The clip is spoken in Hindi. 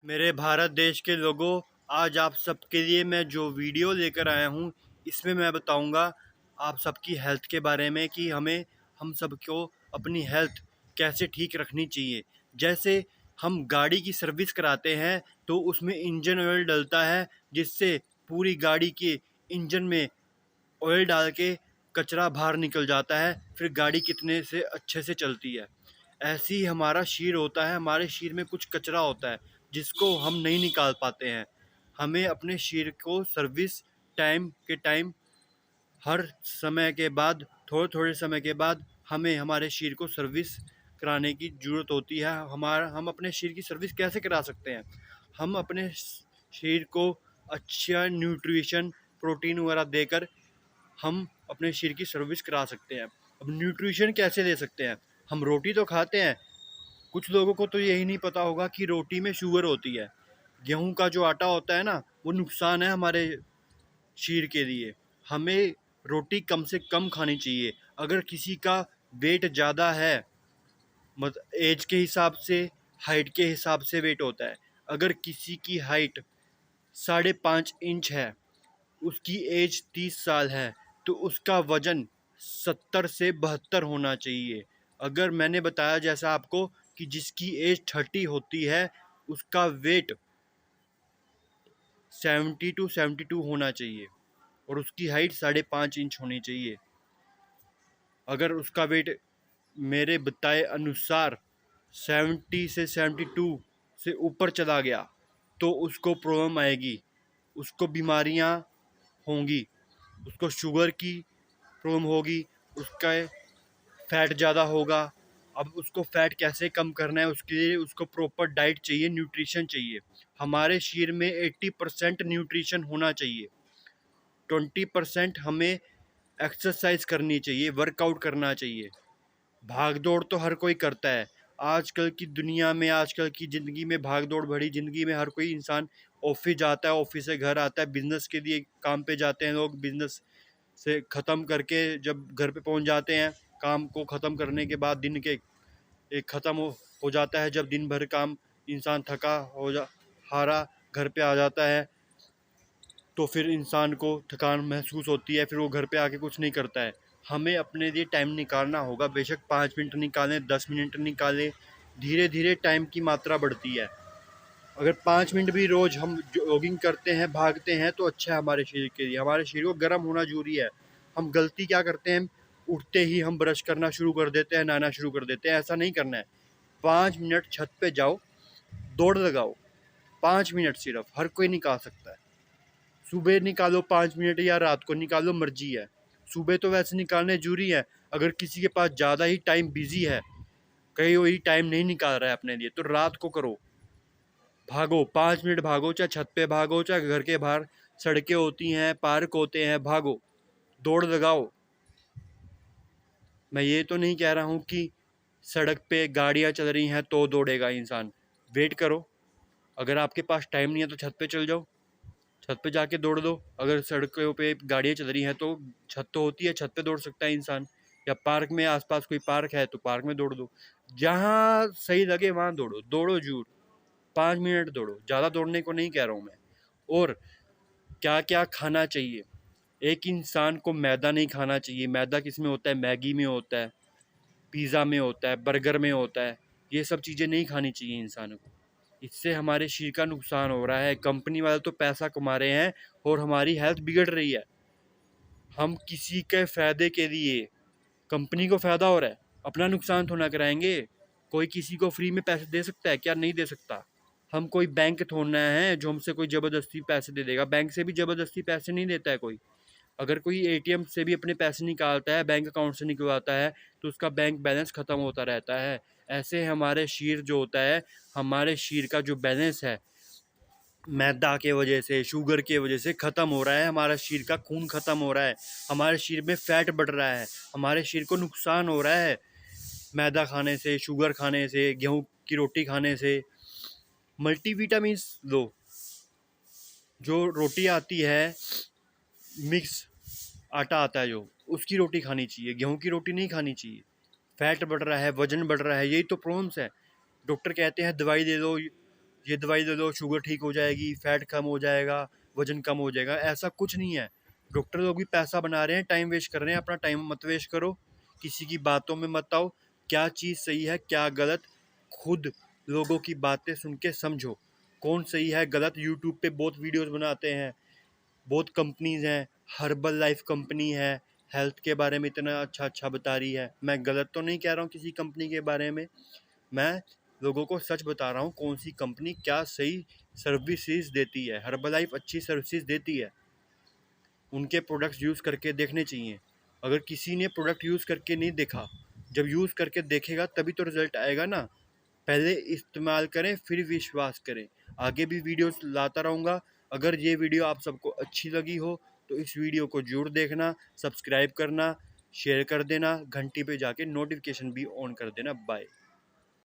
मेरे भारत देश के लोगों, आज आप सबके लिए मैं जो वीडियो लेकर आया हूँ, इसमें मैं बताऊँगा आप सबकी हेल्थ के बारे में कि हम सबको अपनी हेल्थ कैसे ठीक रखनी चाहिए। जैसे हम गाड़ी की सर्विस कराते हैं तो उसमें इंजन ऑयल डलता है, जिससे पूरी गाड़ी के इंजन में ऑयल डाल के कचरा बाहर निकल जाता है, फिर गाड़ी कितने से अच्छे से चलती है। ऐसे ही हमारा शरीर होता है, हमारे शरीर में कुछ कचरा होता है जिसको हम नहीं निकाल पाते हैं। हमें अपने शरीर को सर्विस टाइम के टाइम, हर समय के बाद, थोड़े थोड़े समय के बाद हमें हमारे शरीर को सर्विस कराने की ज़रूरत होती है। हम अपने शरीर की सर्विस कैसे करा सकते हैं? हम अपने शरीर को अच्छा न्यूट्रिशन, प्रोटीन वगैरह देकर हम अपने शरीर की सर्विस करा सकते हैं। अब न्यूट्रिशन कैसे दे सकते हैं? हम रोटी तो खाते हैं, कुछ लोगों को तो यही नहीं पता होगा कि रोटी में शुगर होती है। गेहूं का जो आटा होता है ना, वो नुकसान है हमारे शरीर के लिए। हमें रोटी कम से कम खानी चाहिए। अगर किसी का वेट ज़्यादा है, मत एज के हिसाब से, हाइट के हिसाब से वेट होता है। अगर किसी की हाइट 5.5 इंच है, उसकी एज 30 साल है, तो उसका वजन 70 से 72 होना चाहिए। अगर मैंने बताया जैसा आपको कि जिसकी एज 30 होती है, उसका वेट 70 to 72 होना चाहिए और उसकी हाइट 5.5 इंच होनी चाहिए। अगर उसका वेट मेरे बताए अनुसार 70 से 72 से ऊपर चला गया तो उसको प्रॉब्लम आएगी, उसको बीमारियां होंगी, उसको शुगर की प्रॉब्लम होगी, उसका फैट ज़्यादा होगा। अब उसको फैट कैसे कम करना है, उसके लिए उसको प्रॉपर डाइट चाहिए, न्यूट्रिशन चाहिए। हमारे शरीर में 80% न्यूट्रिशन होना चाहिए, 20% हमें एक्सरसाइज करनी चाहिए, वर्कआउट करना चाहिए। भाग दौड़ तो हर कोई करता है। आजकल की दुनिया में, आजकल की ज़िंदगी में, भाग दौड़ भरी ज़िंदगी में हर कोई इंसान ऑफिस जाता है, ऑफिस से घर आता है, बिजनेस के लिए काम पे जाते हैं लोग। बिजनेस से ख़त्म करके जब घर पे पहुंच जाते हैं, काम को ख़त्म करने के बाद दिन के एक ख़त्म हो जाता है। जब दिन भर काम इंसान थका हो जा हारा घर पे आ जाता है, तो फिर इंसान को थकान महसूस होती है, फिर वो घर पे आके कुछ नहीं करता है। हमें अपने लिए टाइम निकालना होगा, बेशक 5 मिनट निकालें, 10 मिनट निकालें, धीरे धीरे टाइम की मात्रा बढ़ती है। अगर 5 मिनट भी रोज़ हम जॉगिंग करते हैं, भागते हैं, तो अच्छा है हमारे शरीर के लिए। हमारे शरीर को गर्म होना जरूरी है। हम गलती क्या करते हैं, उठते ही हम ब्रश करना शुरू कर देते हैं, नहाना शुरू कर देते हैं। ऐसा नहीं करना है। 5 मिनट छत पे जाओ, दौड़ लगाओ, 5 मिनट सिर्फ, हर कोई निकाल सकता है। सुबह निकालो 5 मिनट या रात को निकालो, मर्जी है। सुबह तो वैसे निकालने जरूरी है। अगर किसी के पास ज़्यादा ही टाइम बिजी है, कहीं वही टाइम नहीं निकाल रहा है अपने लिए, तो रात को करो। भागो, 5 मिनट भागो, चाहे छत पे भागो, चाहे घर के बाहर सड़कें होती हैं, पार्क होते हैं, भागो, दौड़ लगाओ। मैं ये तो नहीं कह रहा हूँ कि सड़क पे गाड़ियाँ चल रही हैं तो दौड़ेगा इंसान। वेट करो। अगर आपके पास टाइम नहीं है तो छत पे चल जाओ, छत पे जाके दौड़ दो। अगर सड़कों पे गाड़ियाँ चल रही हैं तो छत तो होती है, छत पे दौड़ सकता है इंसान। या पार्क में, आसपास कोई पार्क है तो पार्क में दौड़ दो। जहाँ सही लगे वहाँ दौड़ो, दौड़ो जरूर। 5 मिनट दौड़ो, ज़्यादा दौड़ने को नहीं कह रहा हूँ मैं। और क्या क्या खाना चाहिए? एक इंसान को मैदा नहीं खाना चाहिए। मैदा किस में होता है? मैगी में होता है, पिज़्ज़ा में होता है, बर्गर में होता है। ये सब चीज़ें नहीं खानी चाहिए इंसानों को। इससे हमारे शरीर का नुकसान हो रहा है। कंपनी वाले तो पैसा कमा रहे हैं और हमारी हेल्थ बिगड़ रही है। हम किसी के फ़ायदे के लिए, कंपनी को फ़ायदा हो रहा है, अपना नुकसान थोड़ा ना कराएंगे। कोई किसी को फ्री में पैसे दे सकता है क्या? नहीं दे सकता। हम कोई बैंक थोड़ना है जो हमसे कोई ज़बरदस्ती पैसे दे देगा। बैंक से भी ज़बरदस्ती पैसे नहीं देता है कोई। अगर कोई एटीएम से भी अपने पैसे निकालता है, बैंक अकाउंट से निकलवाता है, तो उसका बैंक बैलेंस ख़त्म होता रहता है। ऐसे हमारे शरीर जो होता है, हमारे शरीर का जो बैलेंस है, मैदा के वजह से, शुगर के वजह से ख़त्म हो रहा है। हमारा शरीर का खून ख़त्म हो रहा है, हमारे शरीर में फैट बढ़ रहा है, हमारे शरीर को नुकसान हो रहा है मैदा खाने से, शुगर खाने से, गेहूँ की रोटी खाने से। मल्टीविटामिन्स लो। जो रोटी आती है, मिक्स आटा आता है जो, उसकी रोटी खानी चाहिए, गेहूं की रोटी नहीं खानी चाहिए। फैट बढ़ रहा है, वजन बढ़ रहा है, यही तो प्रॉब्लम्स है। डॉक्टर कहते हैं दवाई दे दो, ये दवाई ले लो शुगर ठीक हो जाएगी, फैट कम हो जाएगा, वजन कम हो जाएगा, ऐसा कुछ नहीं है। डॉक्टर लोग भी पैसा बना रहे हैं, टाइम वेस्ट कर रहे हैं। अपना टाइम मत वेस्ट करो, किसी की बातों में मत आओ। क्या चीज़ सही है क्या गलत, खुद लोगों की बातें सुन के समझो कौन सही है गलत। यूट्यूब पे बहुत वीडियोस बनाते हैं, बहुत कंपनीज हैं, हर्बल लाइफ कंपनी है, हेल्थ के बारे में इतना अच्छा अच्छा बता रही है। मैं गलत तो नहीं कह रहा हूँ किसी कंपनी के बारे में, मैं लोगों को सच बता रहा हूँ कौन सी कंपनी क्या सही सर्विसेज देती है। हर्बल लाइफ अच्छी सर्विसेज देती है, उनके प्रोडक्ट्स यूज़ करके देखने चाहिए। अगर किसी ने प्रोडक्ट यूज़ करके नहीं देखा, जब यूज़ करके देखेगा तभी तो रिजल्ट आएगा ना। पहले इस्तेमाल करें फिर विश्वास करें। आगे भी वीडियोस लाता रहूँगा। अगर ये वीडियो आप सबको अच्छी लगी हो तो इस वीडियो को जरूर देखना, सब्सक्राइब करना, शेयर कर देना, घंटी पे जाके नोटिफिकेशन भी ऑन कर देना। बाय।